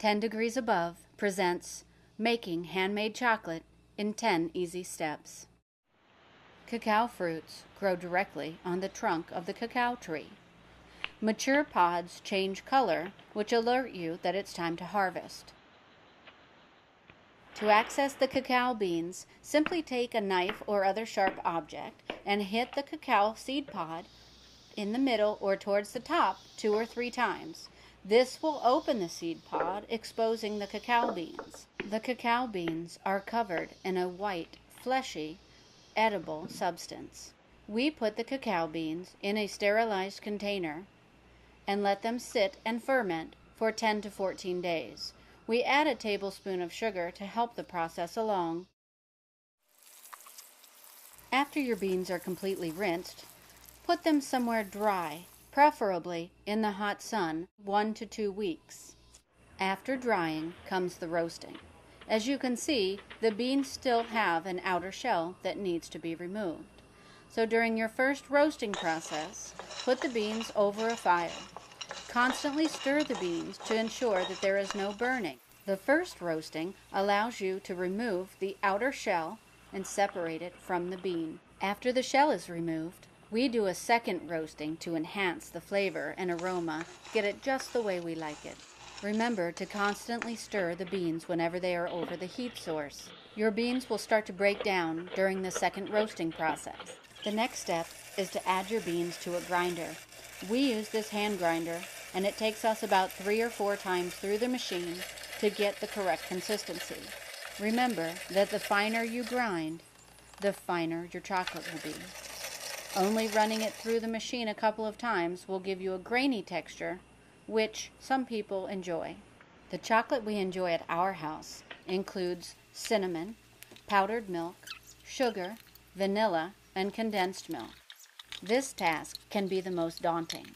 10 Degrees Above presents Making Handmade Chocolate in 10 Easy Steps. Cacao fruits grow directly on the trunk of the cacao tree. Mature pods change color, which alert you that it's time to harvest. To access the cacao beans, simply take a knife or other sharp object and hit the cacao seed pod in the middle or towards the top 2 or 3 times. This will open the seed pod, exposing the cacao beans. The cacao beans are covered in a white, fleshy, edible substance. We put the cacao beans in a sterilized container and let them sit and ferment for 10 to 14 days. We add a tablespoon of sugar to help the process along. After your beans are completely rinsed, put them somewhere dry, preferably in the hot sun, 1 to 2 weeks. After drying comes the roasting. As you can see, the beans still have an outer shell that needs to be removed. So during your first roasting process, put the beans over a fire. Constantly stir the beans to ensure that there is no burning. The first roasting allows you to remove the outer shell and separate it from the bean. After the shell is removed, we do a second roasting to enhance the flavor and aroma, get it just the way we like it. Remember to constantly stir the beans whenever they are over the heat source. Your beans will start to break down during the second roasting process. The next step is to add your beans to a grinder. We use this hand grinder, and it takes us about 3 or 4 times through the machine to get the correct consistency. Remember that the finer you grind, the finer your chocolate will be. Only running it through the machine a couple of times will give you a grainy texture, which some people enjoy. The chocolate we enjoy at our house includes cinnamon, powdered milk, sugar, vanilla, and condensed milk. This task can be the most daunting.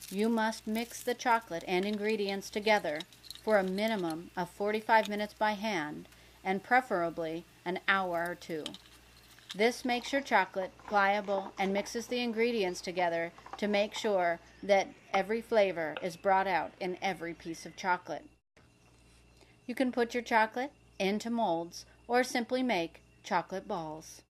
You must mix the chocolate and ingredients together for a minimum of 45 minutes by hand and preferably an hour or 2. This makes your chocolate pliable and mixes the ingredients together to make sure that every flavor is brought out in every piece of chocolate. You can put your chocolate into molds or simply make chocolate balls.